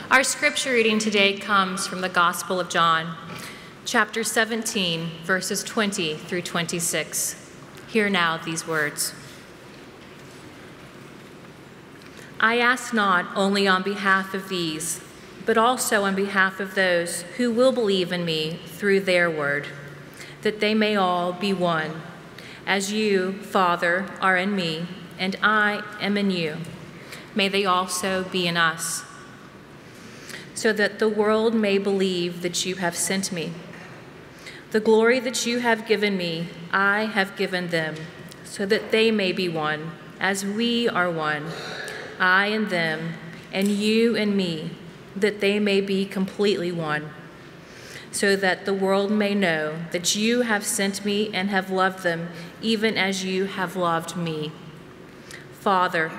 Our scripture reading today comes from the Gospel of John, chapter 17, verses 20 through 26. Hear now these words. I ask not only on behalf of these, but also on behalf of those who will believe in me through their word, that they may all be one, as you, Father, are in me, and I am in you. May they also be in us, so that the world may believe that you have sent me. The glory that you have given me, I have given them, so that they may be one, as we are one, I and them, and you and me, that they may be completely one, so that the world may know that you have sent me and have loved them, even as you have loved me. Father,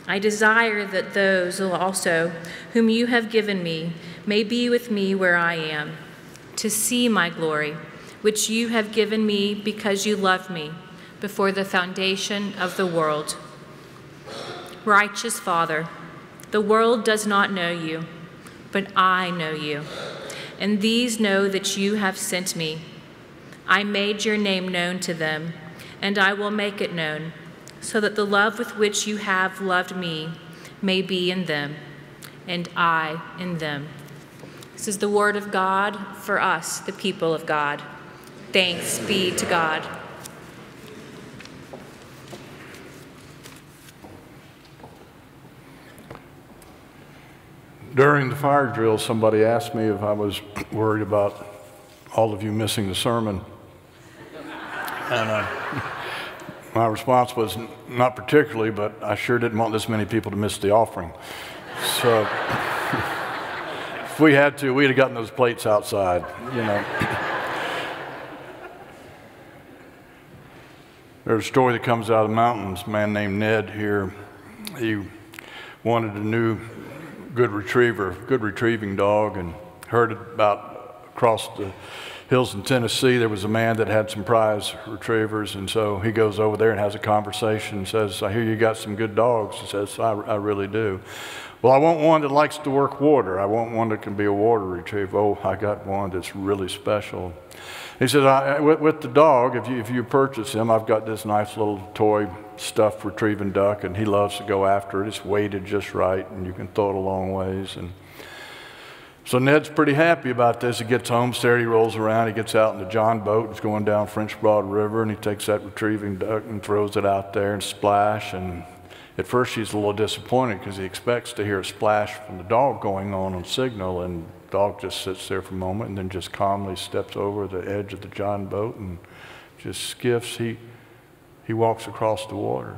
I desire that those also whom you have given me may be with me where I am, to see my glory, which you have given me because you loved me before the foundation of the world. Righteous Father, the world does not know you, but I know you, and these know that you have sent me. I made your name known to them, and I will make it known, so that the love with which you have loved me may be in them, and I in them. This is the word of God for us, the people of God. Thanks be to God. During the fire drill, somebody asked me if I was worried about all of you missing the sermon. And my response was, not particularly, but I sure didn't want this many people to miss the offering. So if we had to, we'd have gotten those plates outside, you know. There's a story that comes out of the mountains. A man named Ned here, he wanted a new good retrieving dog, and heard about across the hills in Tennessee, there was a man that had some prize retrievers, and so he goes over there and has a conversation and says, I hear you got some good dogs. He says, I really do. Well, I want one that likes to work water. I want one that can be a water retriever. Oh, I got one that's really special. He said, with the dog, if you purchase him, I've got this nice little toy stuffed retrieving duck, and he loves to go after it. It's weighted just right, and you can throw it a long ways. And so Ned's pretty happy about this. He gets home, Saturday rolls around, he gets out in the John boat, it's going down French Broad River, and he takes that retrieving duck and throws it out there and splash. And at first he's a little disappointed because he expects to hear a splash from the dog going on signal, and the dog just sits there for a moment and then just calmly steps over the edge of the John boat and just skiffs. He walks across the water.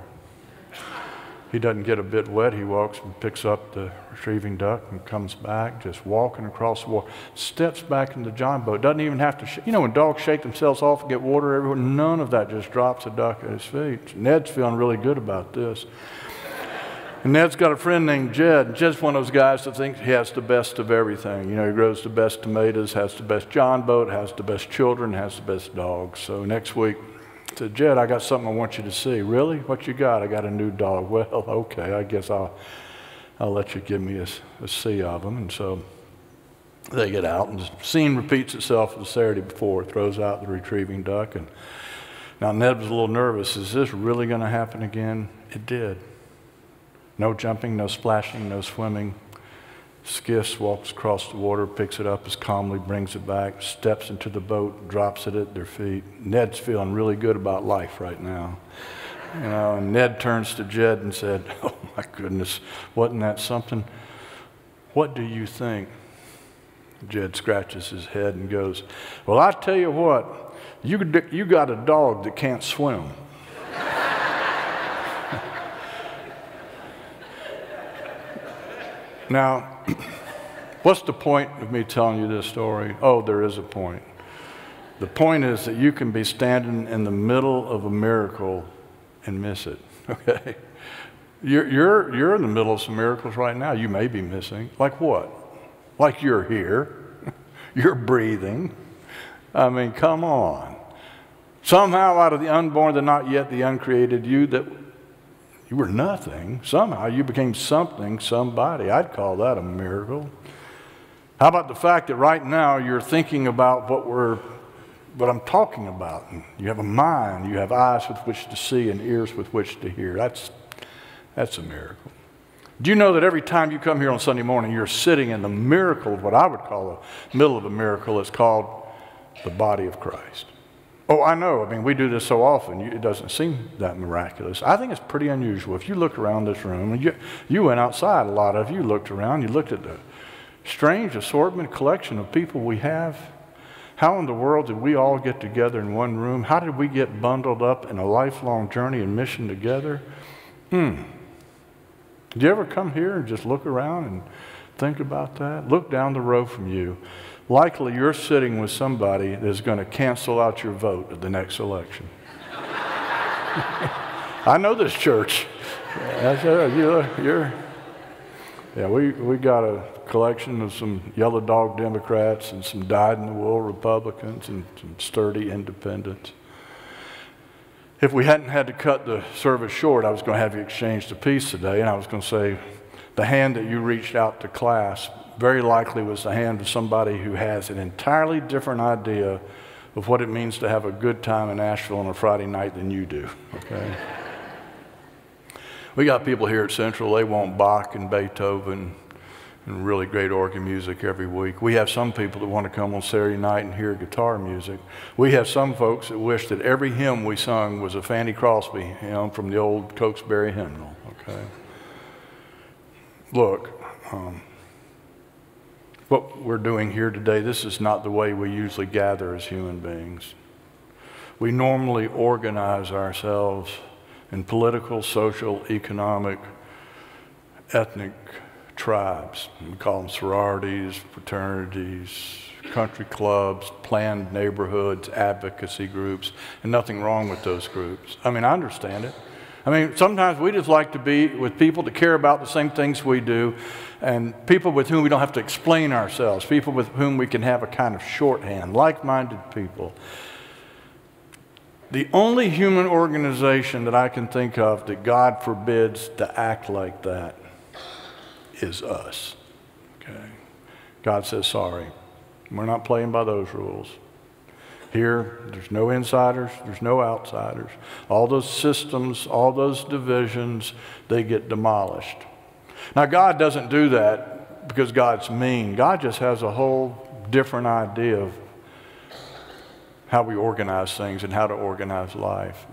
He doesn't get a bit wet. He walks and picks up the retrieving duck and comes back, just walking across the water, steps back in the John boat. Doesn't even have to, you know, when dogs shake themselves off and get water everywhere, none of that, just drops the duck at his feet. Ned's feeling really good about this. And Ned's got a friend named Jed. Jed's one of those guys that thinks he has the best of everything. You know, he grows the best tomatoes, has the best John boat, has the best children, has the best dogs. So next week, I said, Jed, I got something I want you to see. Really? What you got? I got a new dog. Well, okay, I guess I'll let you give me a see of them. And so they get out, and the scene repeats itself the Saturday before. It throws out the retrieving duck. And now Ned was a little nervous. Is this really going to happen again? It did. No jumping, no splashing, no swimming. Skiffs, walks across the water, picks it up as calmly, brings it back, steps into the boat, drops it at their feet. Ned's feeling really good about life right now. You know, and Ned turns to Jed and said, oh my goodness, wasn't that something? What do you think? Jed scratches his head and goes, well, I tell you what, you got a dog that can't swim. Now, what's the point of me telling you this story? Oh, there is a point. The point is that you can be standing in the middle of a miracle and miss it, okay? You're in the middle of some miracles right now you may be missing. Like what? Like you're here, you're breathing. I mean, come on. Somehow out of the unborn, the not yet, the uncreated, you You were nothing. Somehow you became something, somebody. I'd call that a miracle. How about the fact that right now you're thinking about what I'm talking about? And you have a mind, you have eyes with which to see and ears with which to hear. That's a miracle. Do you know that every time you come here on Sunday morning, you're sitting in the miracle, what I would call the middle of a miracle? It's called the body of Christ. Oh, I know. I mean, we do this so often. It doesn't seem that miraculous. I think it's pretty unusual. If you look around this room, and you went outside, a lot of you looked around, you looked at the strange assortment, collection of people we have. How in the world did we all get together in one room? How did we get bundled up in a lifelong journey and mission together? Did you ever come here and just look around and think about that? Look down the row from you. Likely you're sitting with somebody that's going to cancel out your vote at the next election. I know this church. We got a collection of some yellow dog Democrats and some dyed-in-the-wool Republicans and some sturdy independents. If we hadn't had to cut the service short, I was going to have you exchange the peace today, and I was going to say the hand that you reached out to class very likely was the hand of somebody who has an entirely different idea of what it means to have a good time in Asheville on a Friday night than you do, okay? We got people here at Central, they want Bach and Beethoven and really great organ music every week. We have some people that want to come on Saturday night and hear guitar music. We have some folks that wish that every hymn we sung was a Fanny Crosby hymn from the old Cokesbury hymnal, okay? Look, what we're doing here today, this is not the way we usually gather as human beings. We normally organize ourselves in political, social, economic, ethnic tribes. We call them sororities, fraternities, country clubs, planned neighborhoods, advocacy groups, and nothing wrong with those groups. I mean, I understand it. I mean, sometimes we just like to be with people that care about the same things we do, and people with whom we don't have to explain ourselves, people with whom we can have a kind of shorthand, like-minded people. The only human organization that I can think of that God forbids to act like that is us, okay? God says, sorry, we're not playing by those rules. Here, there's no insiders, there's no outsiders. All those systems, all those divisions, they get demolished. Now, God doesn't do that because God's mean. God just has a whole different idea of how we organize things and how to organize life.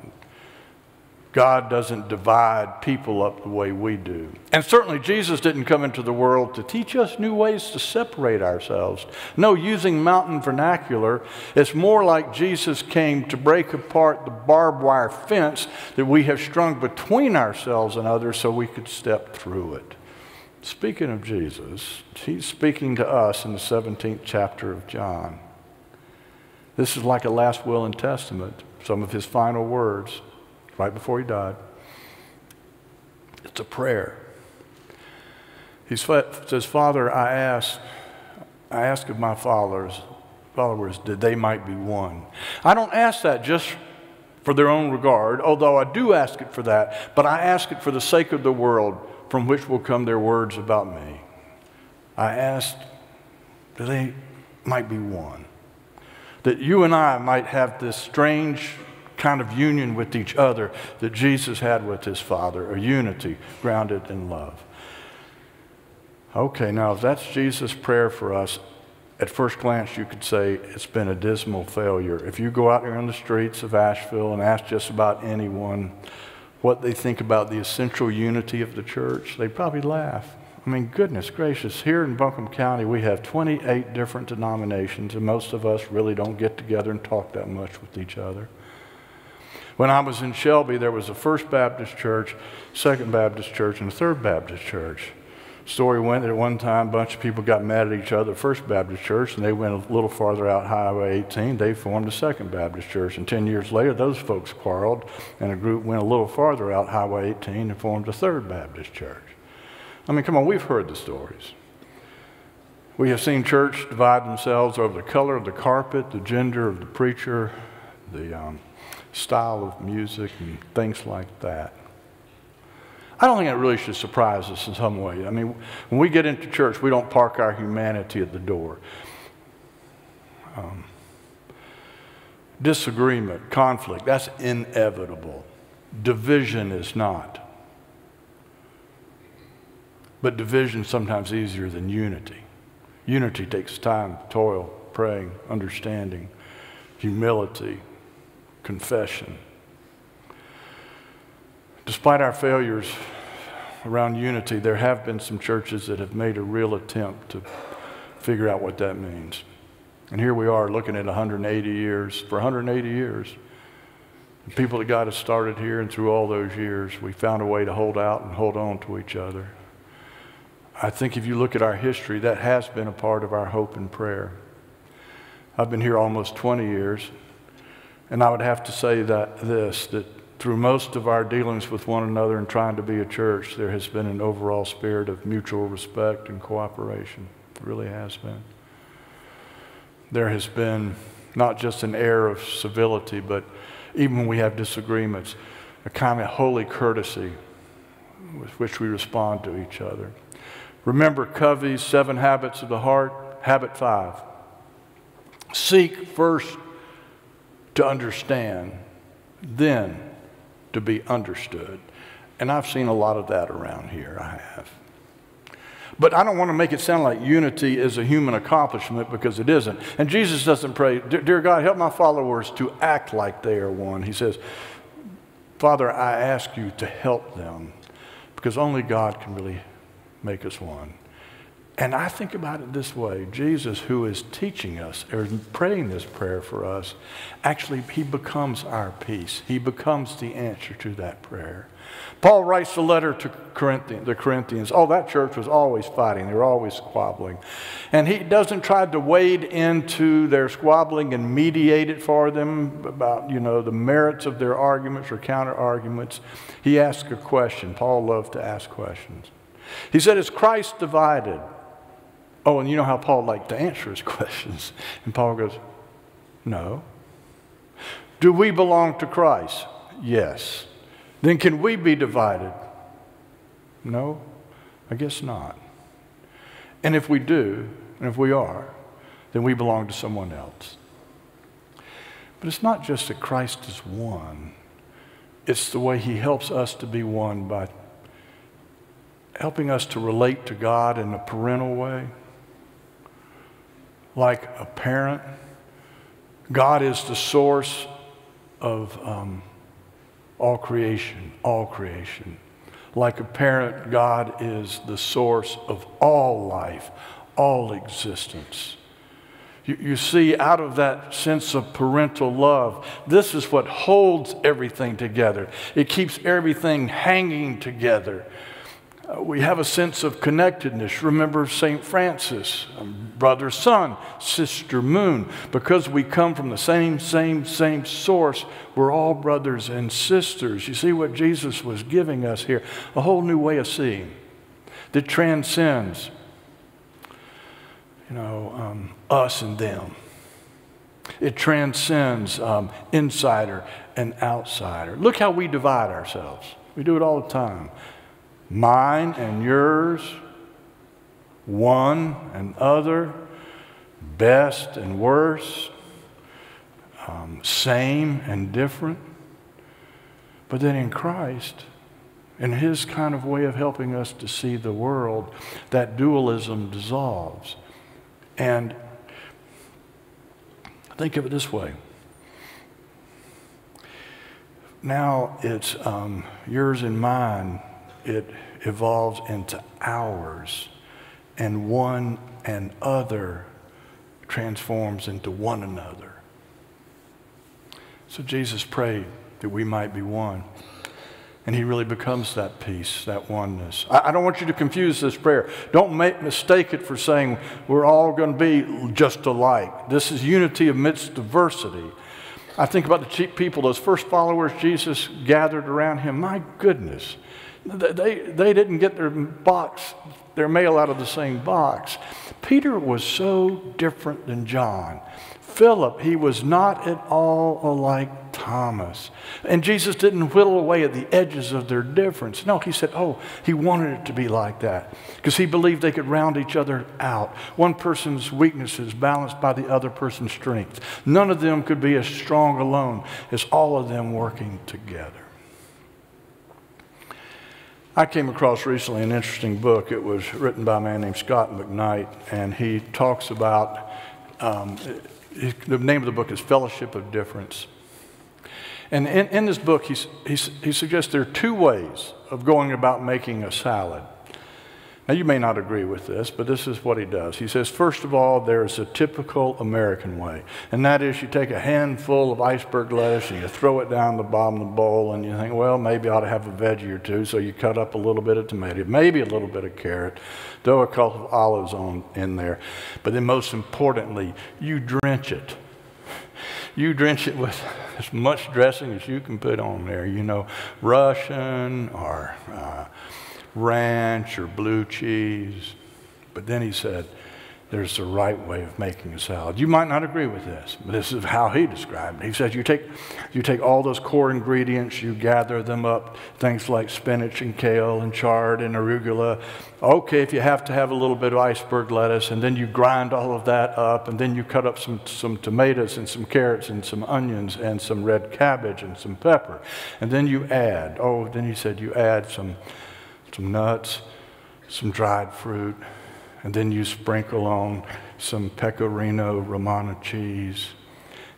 God doesn't divide people up the way we do. And certainly Jesus didn't come into the world to teach us new ways to separate ourselves. No, using mountain vernacular, it's more like Jesus came to break apart the barbed wire fence that we have strung between ourselves and others so we could step through it. Speaking of Jesus, he's speaking to us in the 17th chapter of John. This is like a last will and testament, some of his final words right before he died. It's a prayer. He says, Father, I ask of my followers that they might be one. I don't ask that just for their own regard, although I do ask it for that, but I ask it for the sake of the world from which will come their words about me. I ask that they might be one, that you and I might have this strange kind of union with each other that Jesus had with his Father, a unity grounded in love. Okay, now if that's Jesus' prayer for us, at first glance you could say it's been a dismal failure. If you go out there on the streets of Asheville and ask just about anyone what they think about the essential unity of the church, they'd probably laugh. I mean, goodness gracious, here in Buncombe County we have 28 different denominations, and most of us really don't get together and talk that much with each other. When I was in Shelby, there was a First Baptist Church, Second Baptist Church, and a Third Baptist Church. Story went that at one time a bunch of people got mad at each other, First Baptist Church, and they went a little farther out Highway 18. They formed a Second Baptist Church, and 10 years later, those folks quarreled, and a group went a little farther out Highway 18 and formed a Third Baptist Church. I mean, come on, we've heard the stories. We have seen church divide themselves over the color of the carpet, the gender of the preacher, the style of music and things like that. I don't think it really should surprise us in some way. I mean, when we get into church, we don't park our humanity at the door. Disagreement, conflict, that's inevitable. Division is not. But division is sometimes easier than unity. Unity takes time, toil, praying, understanding, humility, confession. Despite our failures around unity, there have been some churches that have made a real attempt to figure out what that means. And here we are looking at 180 years. For 180 years, the people that God has started here, and through all those years, we found a way to hold out and hold on to each other. I think if you look at our history, that has been a part of our hope and prayer. I've been here almost 20 years, and I would have to say that through most of our dealings with one another and trying to be a church, there has been an overall spirit of mutual respect and cooperation. It really has been. There has been not just an air of civility, but even when we have disagreements, a kind of holy courtesy with which we respond to each other. Remember Covey's 7 Habits of the Heart? Habit 5. Seek first to understand, then to be understood. And I've seen a lot of that around here, I have. But I don't want to make it sound like unity is a human accomplishment, because it isn't. And Jesus doesn't pray, dear God, help my followers to act like they are one. He says, Father, I ask you to help them, because only God can really make us one. And I think about it this way. Jesus, who is teaching us or praying this prayer for us, actually, he becomes our peace. He becomes the answer to that prayer. Paul writes the letter to the Corinthians. Oh, that church was always fighting. They were always squabbling. And he doesn't try to wade into their squabbling and mediate it for them about, the merits of their arguments or counter-arguments. He asks a question. Paul loved to ask questions. He said, is Christ divided? Oh, and you know how Paul liked to answer his questions. And Paul goes, no. Do we belong to Christ? Yes. Then can we be divided? No, I guess not. And if we do, and if we are, then we belong to someone else. But it's not just that Christ is one. It's the way he helps us to be one by helping us to relate to God in a parental way. Like a parent, God is the source of all creation, all creation. Like a parent, God is the source of all life, all existence. You see, out of that sense of parental love, this is what holds everything together. It keeps everything hanging together. We have a sense of connectedness. Remember St. Francis, brother, sun, sister, moon. Because we come from the same source, we're all brothers and sisters. You see what Jesus was giving us here? A whole new way of seeing that transcends, us and them. It transcends insider and outsider. Look how we divide ourselves. We do it all the time. Mine and yours, one and other, best and worst, same and different. But then in Christ, in his kind of way of helping us to see the world, that dualism dissolves. And think of it this way. Now it's yours and mine. It evolves into ours, and one and other transforms into one another. So Jesus prayed that we might be one, and he really becomes that peace, that oneness. I don't want you to confuse this prayer. Don't mistake it for saying we're all going to be just alike. This is unity amidst diversity. I think about the people, those first followers Jesus gathered around him. My goodness. They didn't get their mail out of the same box. Peter was so different than John. Philip, he was not at all like Thomas. And Jesus didn't whittle away at the edges of their difference. No, he said, oh, he wanted it to be like that because he believed they could round each other out. One person's weaknesses balanced by the other person's strength. None of them could be as strong alone as all of them working together. I came across recently an interesting book. It was written by a man named Scott McKnight, and he talks about, the name of the book is Fellowship of Difference. And in this book, he suggests there are two ways of going about making a salad. Now, you may not agree with this, but this is what he does. He says, first of all, there's a typical American way, and that is you take a handful of iceberg lettuce and you throw it down the bottom of the bowl, and you think, well, maybe I ought to have a veggie or two, so you cut up a little bit of tomato, maybe a little bit of carrot, throw a couple of olives in there. But then most importantly, you drench it. You drench it with as much dressing as you can put on there, you know, Russian or ranch or blue cheese. But then he said, there's the right way of making a salad. You might not agree with this, but this is how he described it. He says you take all those core ingredients, you gather them up, things like spinach and kale and chard and arugula. Okay, if you have to have a little bit of iceberg lettuce, and then you grind all of that up, and then you cut up some tomatoes and some carrots and some onions and some red cabbage and some pepper. And then you add, then he said you add some nuts, some dried fruit, and then you sprinkle on some pecorino romano cheese.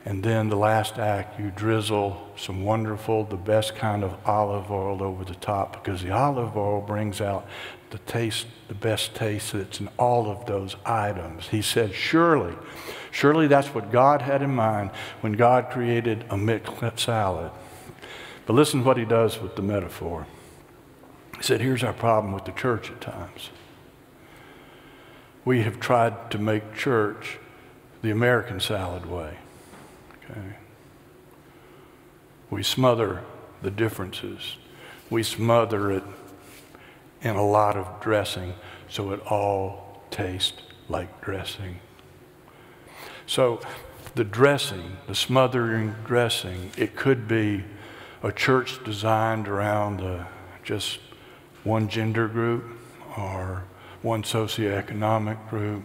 And then the last act, you drizzle some wonderful, the best kind of olive oil over the top, because the olive oil brings out the taste, the best taste that's in all of those items. He said, surely that's what God had in mind when God created a mixed salad. But listen to what he does with the metaphor. He said, here's our problem with the church at times. We have tried to make church the American salad way. Okay? We smother the differences. We smother it in a lot of dressing so it all tastes like dressing. So the dressing, the smothering dressing, it could be a church designed around just one gender group or one socioeconomic group,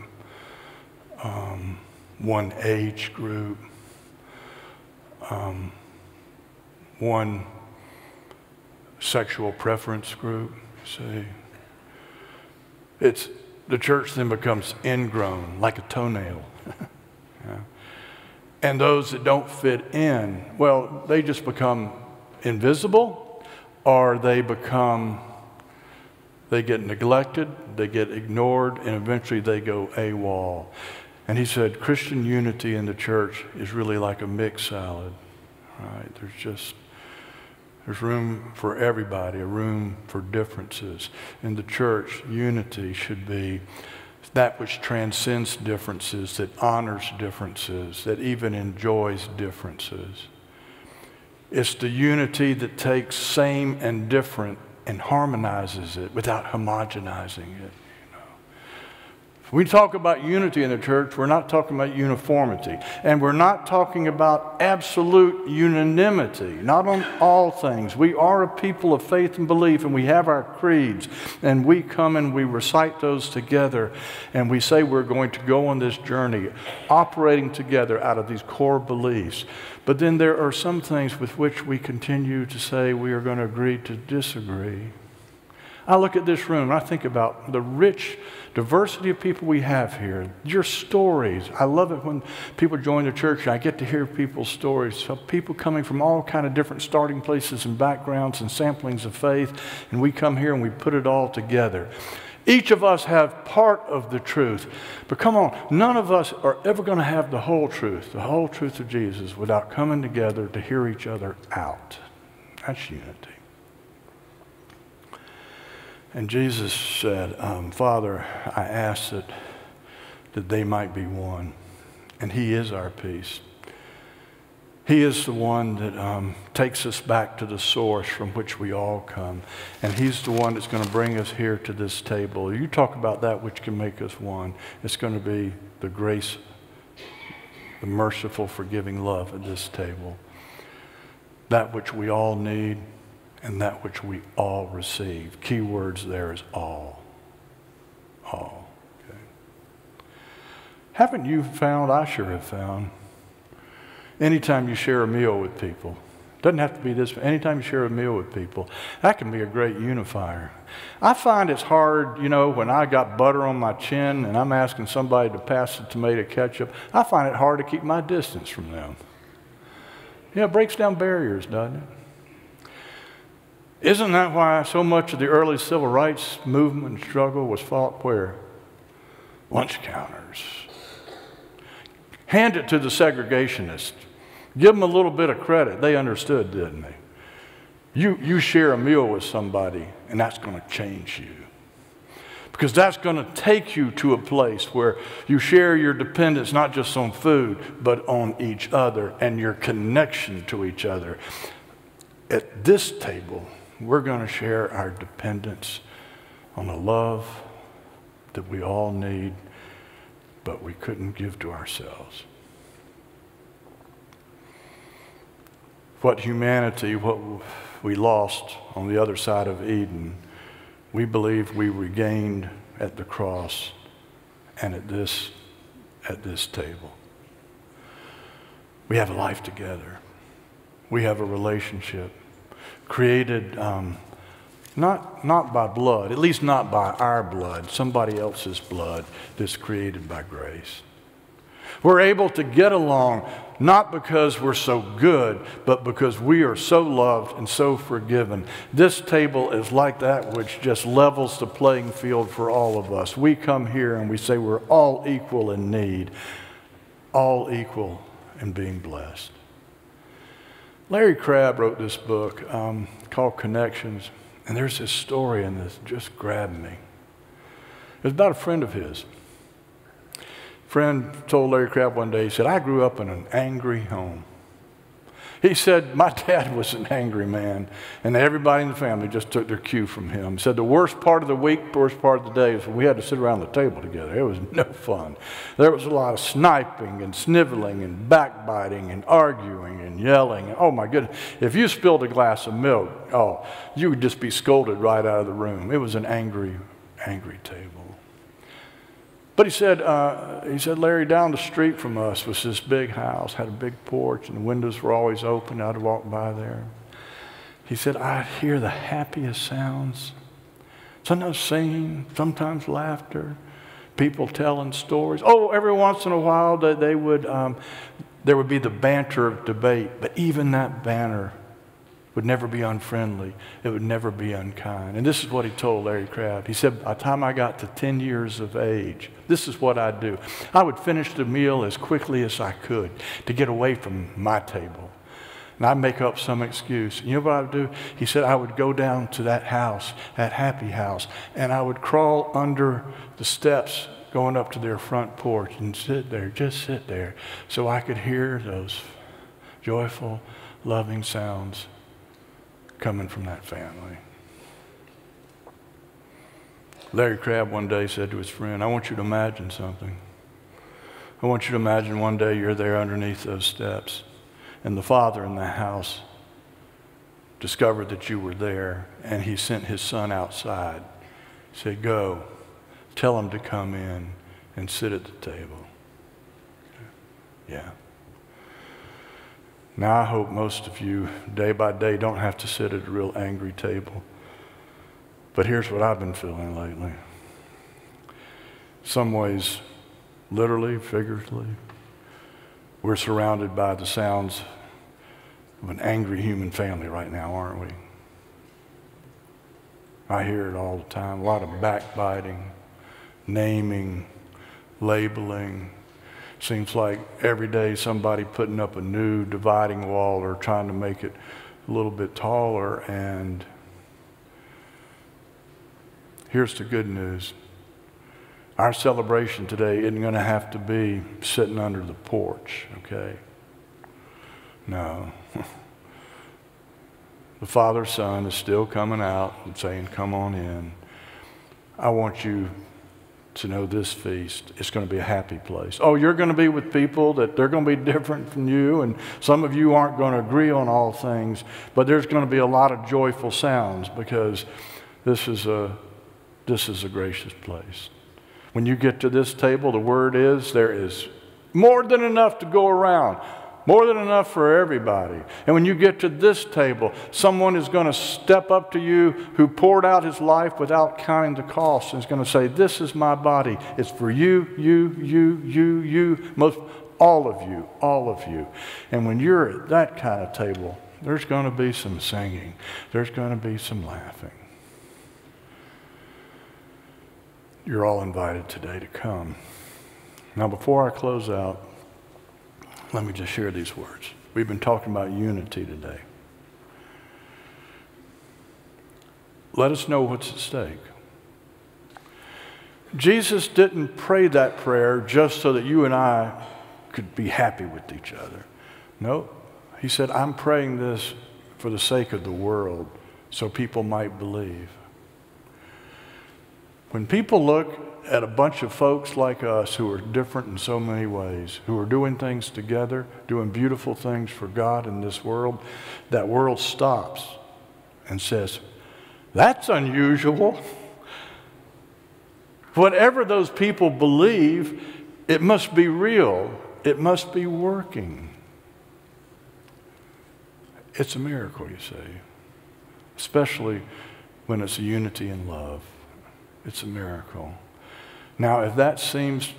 one age group, one sexual preference group. See, the church then becomes ingrown like a toenail. Yeah. And those that don't fit in, well, they just become invisible, or they get neglected, they get ignored, and eventually they go AWOL. And he said, Christian unity in the church is really like a mixed salad, right? There's room for everybody, a room for differences. In the church, unity should be that which transcends differences, that honors differences, that even enjoys differences. It's the unity that takes same and different and harmonizes it without homogenizing it. We talk about unity in the church, we're not talking about uniformity. And we're not talking about absolute unanimity, not on all things. We are a people of faith and belief, and we have our creeds. And we come and we recite those together, and we say we're going to go on this journey, operating together out of these core beliefs. But then there are some things with which we continue to say we are going to agree to disagree. I look at this room and I think about the rich diversity of people we have here, your stories. I love it when people join the church and I get to hear people's stories. So people coming from all kind of different starting places and backgrounds and samplings of faith, and we come here and we put it all together. Each of us have part of the truth, but come on, none of us are ever going to have the whole truth of Jesus, without coming together to hear each other out. That's unity. And Jesus said, Father, I ask that they might be one. And he is our peace. He is the one that takes us back to the source from which we all come. And he's the one that's going to bring us here to this table. You talk about that which can make us one. It's going to be the grace, the merciful, forgiving love at this table. That which we all need and that which we all receive. Key words there is all. All. Okay. Haven't you found, I sure have found, anytime you share a meal with people, doesn't have to be this, but anytime you share a meal with people, that can be a great unifier. I find it's hard, you know, when I got butter on my chin and I'm asking somebody to pass the tomato ketchup, I find it hard to keep my distance from them. Yeah, it breaks down barriers, doesn't it? Isn't that why so much of the early civil rights movement and struggle was fought where? Lunch counters. Hand it to the segregationists. Give them a little bit of credit. They understood, didn't they? You share a meal with somebody, and that's going to change you. Because that's going to take you to a place where you share your dependence not just on food, but on each other and your connection to each other. At this table, we're going to share our dependence on the love that we all need, but we couldn't give to ourselves. What humanity, what we lost on the other side of Eden, we believe we regained at the cross and at this table. We have a life together. We have a relationship created not by blood, at least not by our blood, somebody else's blood that's created by grace. We're able to get along not because we're so good, but because we are so loved and so forgiven. This table is like that which just levels the playing field for all of us. We come here and we say we're all equal in need, all equal in being blessed. Larry Crabb wrote this book called Connections, and there's this story in this that just grabbed me. It was about a friend of his. Friend told Larry Crabb one day, he said, I grew up in an angry home. He said, my dad was an angry man, and everybody in the family just took their cue from him. He said the worst part of the week, the worst part of the day is when we had to sit around the table together. It was no fun. There was a lot of sniping and sniveling and backbiting and arguing and yelling. Oh my goodness, if you spilled a glass of milk, oh, you would just be scolded right out of the room. It was an angry, angry table. But he said, Larry, down the street from us was this big house, had a big porch, and the windows were always open. I'd walk by there. He said, I'd hear the happiest sounds, sometimes singing, sometimes laughter, people telling stories. Oh, every once in a while there would be the banter of debate, but even that banter would never be unfriendly. It would never be unkind. And this is what he told Larry Crabb. He said, by the time I got to 10 years of age, this is what I'd do. I would finish the meal as quickly as I could to get away from my table. And I'd make up some excuse. You know what I would do? He said, I would go down to that house, that happy house, and I would crawl under the steps going up to their front porch and sit there, just sit there, so I could hear those joyful, loving sounds coming from that family. Larry Crabb one day said to his friend, I want you to imagine something. I want you to imagine one day you're there underneath those steps, and the father in the house discovered that you were there, and he sent his son outside. He said, go, tell him to come in and sit at the table. Yeah. Now, I hope most of you, day by day, don't have to sit at a real angry table. But here's what I've been feeling lately. Some ways, literally, figuratively, we're surrounded by the sounds of an angry human family right now, aren't we? I hear it all the time. A lot of backbiting, naming, labeling. Seems like every day somebody putting up a new dividing wall or trying to make it a little bit taller. And here's the good news. Our celebration today isn't going to have to be sitting under the porch, okay? No. The Father, Son is still coming out and saying, come on in. I want you to know this feast, it's going to be a happy place. Oh, you're going to be with people that they're going to be different from you, and some of you aren't going to agree on all things, but there's going to be a lot of joyful sounds because this is a gracious place. When you get to this table, the word is there is more than enough to go around. More than enough for everybody. And when you get to this table, someone is going to step up to you who poured out his life without counting the cost and is going to say, this is my body. It's for you, all of you. And when you're at that kind of table, there's going to be some singing. There's going to be some laughing. You're all invited today to come. Now, before I close out, let me just share these words. We've been talking about unity today. Let us know what's at stake. Jesus didn't pray that prayer just so that you and I could be happy with each other. No, he said, I'm praying this for the sake of the world so people might believe. When people look at a bunch of folks like us who are different in so many ways, who are doing things together, doing beautiful things for God in this world, that world stops and says, that's unusual. Whatever those people believe, it must be real. It must be working. It's a miracle, you see, especially when it's a unity in love. It's a miracle. Now, if that seems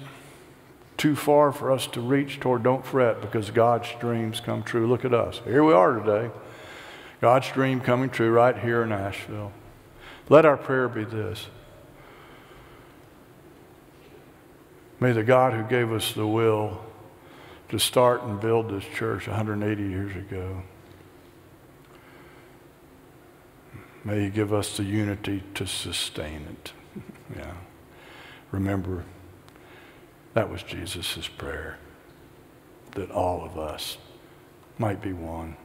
too far for us to reach toward, don't fret, because God's dreams come true. Look at us. Here we are today. God's dream coming true right here in Asheville. Let our prayer be this. May the God who gave us the will to start and build this church 180 years ago, may he give us the unity to sustain it. Yeah. Remember, that was Jesus' prayer, that all of us might be one.